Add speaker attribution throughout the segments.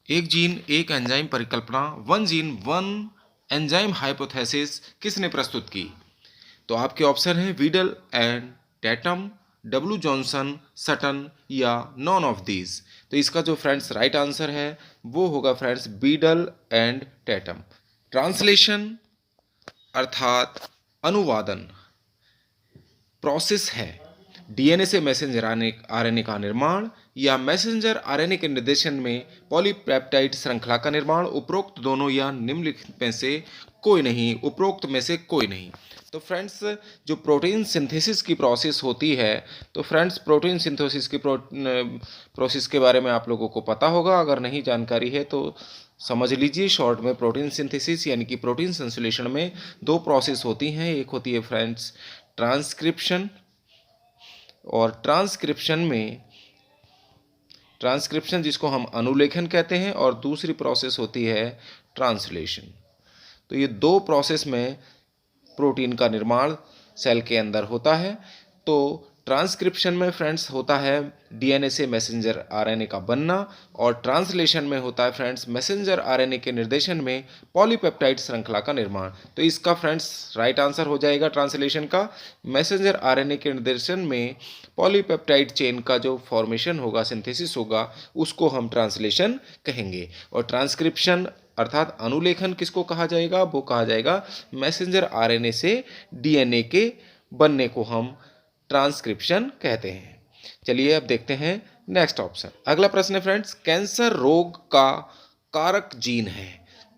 Speaker 1: एक जीन एक एंजाइम परिकल्पना, one gene one enzyme hypothesis किसने प्रस्तुत की? तो आपके ऑप्शन हैं Beadle and Tatum, W Johnson, Sutton या नॉन ऑफ दीज। तो इसका जो फ्रेंड्स राइट आंसर है वो होगा friends Beadle and Tatum. Translation अर्थात अनुवादन प्रोसेस है डीएनए से मैसेंजर आरएनए का निर्माण या मैसेंजर आरएनए के निर्देशन में पॉलीपेप्टाइड श्रृंखला का निर्माण, उपरोक्त दोनों या निम्नलिखित में से कोई नहीं, उपरोक्त में से कोई नहीं। तो फ्रेंड्स जो प्रोटीन सिंथेसिस की प्रोसेस होती है, तो फ्रेंड्स प्रोटीन सिंथेसिस की प्रोसेस के बारे में आप लोगों को पता होगा, अगर नहीं जानकारी है तो समझ लीजिए शॉर्ट में। प्रोटीन सिंथेसिस यानी कि प्रोटीन संश्लेषण में दो प्रोसेस होती हैं, एक होती है फ्रेंड्स ट्रांसक्रिप्शन, और ट्रांसक्रिप्शन जिसको हम अनुलेखन कहते हैं, और दूसरी प्रोसेस होती है ट्रांसलेशन। तो ये दो प्रोसेस में प्रोटीन का निर्माण सेल के अंदर होता है। तो ट्रांसक्रिप्शन में फ्रेंड्स होता है डीएनए से मैसेंजर आरएनए का बनना, और ट्रांसलेशन में होता है फ्रेंड्स मैसेंजर आरएनए के निर्देशन में पॉलीपेप्टाइड श्रृंखला का निर्माण। तो इसका फ्रेंड्स राइट आंसर हो जाएगा ट्रांसलेशन का, मैसेंजर आरएनए के निर्देशन में पॉलीपेप्टाइड चेन का जो फॉर्मेशन होगा, सिंथेसिस होगा, उसको हम ट्रांसलेशन कहेंगे। और ट्रांसक्रिप्शन अर्थात अनुलेखन किसको कहा जाएगा? वो कहा जाएगा मैसेंजर आरएनए से डीएनए के बनने को हम ट्रांसक्रिप्शन कहते हैं। चलिए अब देखते हैं नेक्स्ट ऑप्शन। अगला प्रश्न है फ्रेंड्स, कैंसर रोग का कारक जीन है?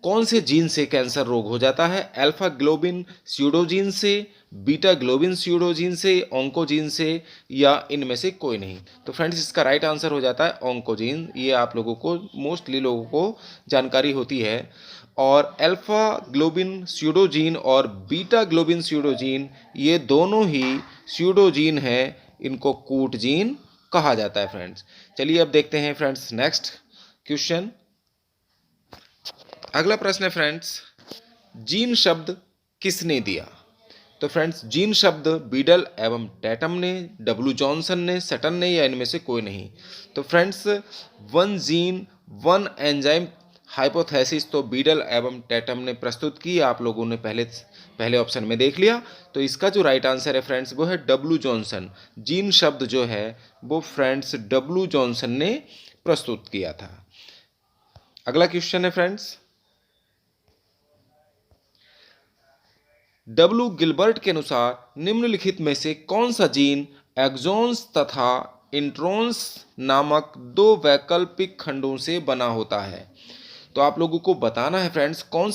Speaker 1: कौन से जीन से कैंसर रोग हो जाता है? अल्फा ग्लोबिन स्यूडोजीन से, बीटा ग्लोबिन स्यूडोजीन से, ऑन्कोजीन से, या इनमें से कोई नहीं? तो फ्रेंड्स इसका राइट आंसर हो जाता है ऑन्कोजीन। ये आप लोगों को मोस्टली लोगों को जानकारी होती है। और अल्फा ग्लोबिन स्यूडोजीन और बीटा ग्लोबिन स्यूडोजीन ये दोनों ही स्यूडोजीन है, इनको कूट जीन कहा जाता है फ्रेंड्स। चलिए अब देखते हैं फ्रेंड्स नेक्स्ट क्वेश्चन। अगला प्रश्न है फ्रेंड्स, जीन शब्द किसने दिया? तो फ्रेंड्स जीन शब्द बीडल एवं टैटम ने, डब्ल्यू जॉनसन ने, सटन ने, या इनमें से कोई नहीं? तो friends one gene one enzyme hypothesis तो बीडल एवं टैटम ने प्रस्तुत की, आप लोगों ने पहले ऑप्शन में देख लिया। तो इसका जो राइट आंसर है फ्रेंड्स वो है डब्ल्यू जॉनसन। जीन शब्द जो है वो फ्रेंड्स डब्ल्यू जॉनसन ने प्रस्तुत किया था। अगला क्वेश्चन है फ्रेंड्स, डब्ल्यू गिलबर्ट के अनुसार निम्नलिखित में से कौन सा जीन एक्सॉन्स तथा इंट्रॉन्स नामक दो वैकल्पिक खंडों से बना होता है? तो आप लोगों को बताना है फ्रेंड्स कौन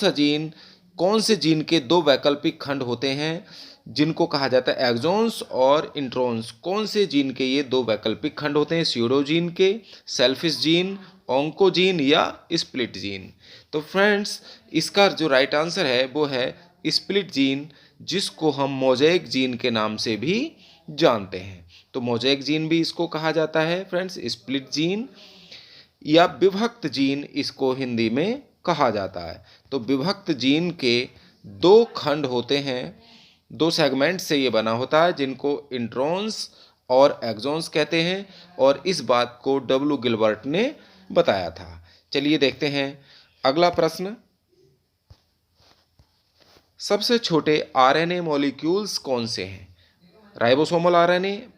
Speaker 1: से जीन के दो वैकल्पिक खंड होते हैं जिनको कहा जाता है एक्सॉन्स और इंट्रॉन्स। कौन से जीन के ये दो वैकल्पिक खंड होते हैं? स्यूडोजीन के, सेल्फिश जीन, ऑन्कोजीन या स्प्लिट जीन? तो फ्रेंड्स इसका जो राइट आंसर है वो है स्प्लिट जीन, जिसको हम मोज़ेक जीन के नाम से भी जानते हैं। तो मोज़ेक जीन भी इसको कहा जाता है फ्रेंड्स, स्प्लिट जीन या विभक्त जीन इसको हिंदी में कहा जाता है। तो विभक्त जीन के दो खंड होते हैं, दो सेगमेंट से ये बना होता है, जिनको इंट्रॉन्स और एक्सॉन्स कहते हैं, और इस बात को डब्ल्यू गिलबर्ट ने बताया था। चलिए देखते हैं अगला प्रश्न। सबसे छोटे आरएनए मॉलिक्यूल्स कौन से हैं? Ribosomal RNA,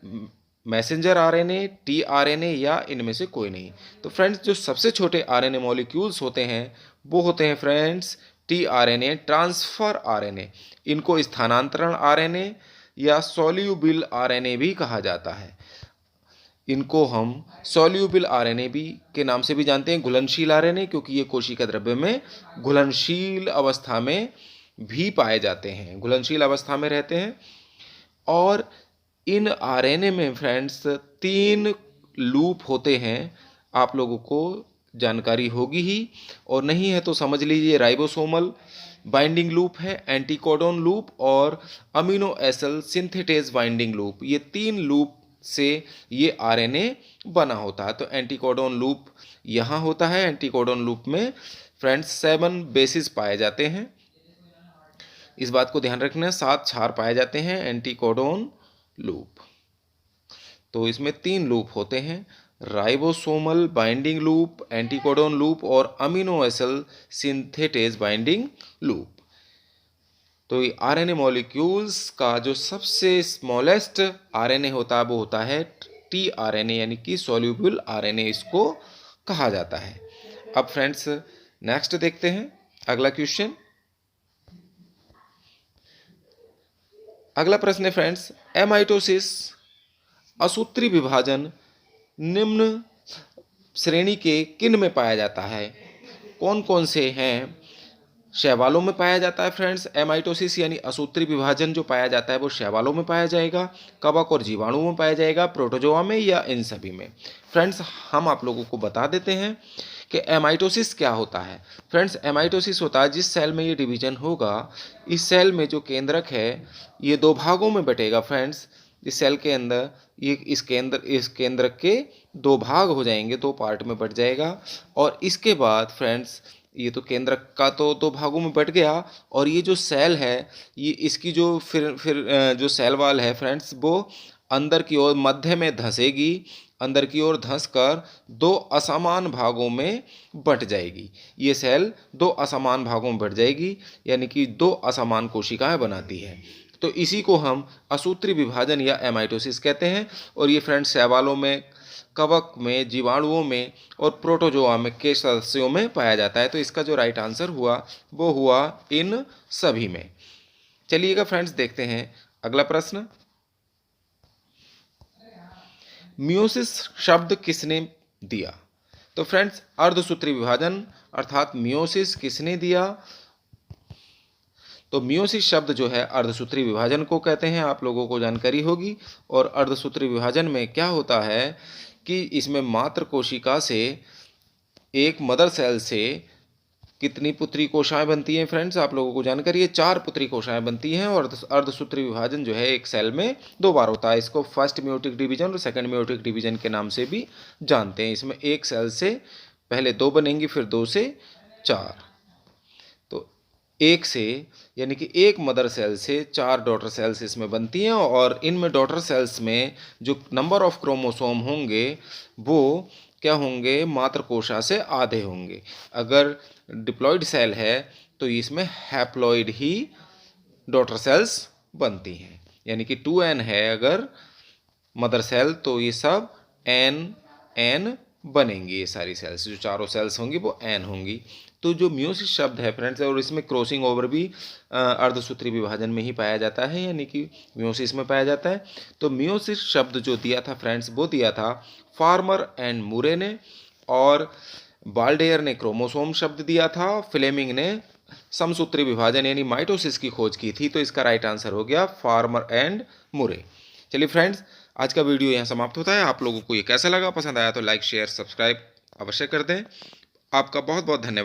Speaker 1: messenger RNA, tRNA, या इनमें से कोई नहीं? तो फ्रेंड्स जो सबसे छोटे आरएनए मॉलिक्यूल्स होते हैं वो होते हैं फ्रेंड्स टीआरएनए, ट्रांसफर आरएनए। इनको स्थानांतरण आरएनए या सोल्यूबल आरएनए भी कहा जाता है। इनको हम सोल्यूबल आरएनए भी के नाम से भी जानते हैं, घुलनशील आरएनए, क्योंकि ये कोशिका द्रव्य में घुलनशील अवस्था में भी पाए जाते हैं, घुलनशील अवस्था में रहते हैं। और इन आरएनए में फ्रेंड्स 3 लूप होते हैं, आप लोगों को जानकारी होगी ही, और नहीं है तो समझ लीजिए। राइबोसोमल बाइंडिंग लूप है, एंटीकोडोन लूप और amino acid synthetase binding loop. ये 3 लूप से ये आरएनए बना होता है। तो एंटीकोडोन लूप यहाँ होता है। एंटीकोडोन लूप में फ्रेंड्स 7 बेसिस पाए जाते हैं, इस बात को ध्यान रखना है। 7 क्षार पाए जाते हैं एंटीकोडोन लूप। तो इसमें 3 लूप होते हैं, ribosomal binding loop, anticodon loop और amino acid synthetase binding loop. तो ये आरएनए मॉलिक्यूल्स का जो सबसे स्मॉलेस्ट आरएनए होता है वो होता है टीआरएनए, यानी कि सॉल्यूबल आरएनए इसको कहा जाता है। अब फ्रेंड्स नेक्स्ट देखते हैं अगला क्वेश्चन। अगला प्रश्न है फ्रेंड्स, एमाइटोसिस असूत्री विभाजन निम्न श्रेणी के किन में पाया जाता है? कौन कौन से हैं? शैवालों में पाया जाता है फ्रेंड्स। एमाइटोसिस यानी असूत्री विभाजन जो पाया जाता है वो शैवालों में पाया जाएगा, कवक और जीवाणुओं में पाया जाएगा, प्रोटोजोआ में, या इन सभी में? फ्रेंड्स हम आप लोगों को बता देते हैं कि एमाइटोसिस क्या होता है। फ्रेंड्स एमाइटोसिस होता है जिस सेल में ये डिवीजन होगा, इस सेल में जो केंद्रक है ये दो भागों में बटेगा फ्रेंड्स। इस सेल के अंदर ये इस केंद्रक के दो भाग हो जाएंगे, दो पार्ट में बट जाएगा। और इसके बाद फ्रेंड्स ये तो केंद्रक का तो दो भागों में बट गया, और ये जो सेल है ये इसकी जो फिर जो सेल वाल है फ्रेंड्स वो अंदर की ओर मध्य में धंसेगी, अंदर की ओर धंस कर दो असमान भागों में बट जाएगी। ये सेल दो असमान भागों में बट जाएगी, यानी कि दो असमान कोशिकाएं बनाती है। तो इसी को हम असूत्री विभाजन या एमाइटोसिस कहते हैं। और ये फ्रेंड्स शैवालों में, कवक में, जीवाणुओं में और प्रोटोजोआ में के सदस्यों में पाया जाता है। तो इसका जो राइट आंसर हुआ वो हुआ इन सभी में। चलिएगा फ्रेंड्स देखते हैं अगला प्रश्न। मियोसिस शब्द किसने दिया? तो फ्रेंड्स अर्धसूत्री विभाजन अर्थात मियोसिस किसने दिया? तो मियोसिस शब्द जो है अर्धसूत्री विभाजन को कहते हैं, आप लोगों को जानकारी होगी। और अर्धसूत्री विभाजन में क्या होता है कि इसमें मात्र कोशिका से, एक मदर सेल से कितनी पुत्री कोशिकाएं बनती हैं फ्रेंड्स? आप लोगों को जानकारी है, 4 पुत्री कोशिकाएं बनती हैं। और अर्धसूत्री विभाजन जो है एक सेल में 2 बार होता है। इसको फर्स्ट मियोटिक डिवीजन और सेकंड मियोटिक डिवीजन के नाम से भी जानते हैं। इसमें एक सेल से पहले 2 बनेंगी, फिर 2 से 4। तो एक से यानी कि एक मदर सेल से 4 डॉटर सेल्स इसमें बनती हैं। और इनमें डॉटर सेल्स में जो नंबर ऑफ क्रोमोसोम होंगे वो क्या होंगे? मात्र कोशा से आधे होंगे। अगर डिप्लॉइड सेल है तो इसमें हैप्लॉइड ही डॉटर सेल्स बनती हैं, यानी कि 2n है अगर मदर सेल तो ये सब n बनेंगी। ये सारी सेल्स जो चारों सेल्स होंगी वो n होंगी। तो जो मियोसिस शब्द है फ्रेंड्स, और इसमें क्रॉसिंग ओवर भी अर्धसूत्री विभाजन में ही पाया जाता है, यानी कि मियोसिस में पाया जाता है। तो मियोसिस शब्द जो दिया था फ्रेंड्स वो दिया था फार्मर एंड मुरे ने, और बाल्डेयर ने क्रोमोसोम शब्द दिया था, फ्लेमिंग ने समसूत्री विभाजन यानी माइटोसिस की खोज की थी। तो इसका राइट आंसर हो गया फार्मर एंड मुरे। चलिए फ्रेंड्स आज का वीडियो यहाँ समाप्त होता है। आप लोगों को ये कैसा लगा? पसंद आया तो लाइक, शेयर, सब्सक्राइब अवश्य कर दें। आपका बहुत बहुत धन्यवाद।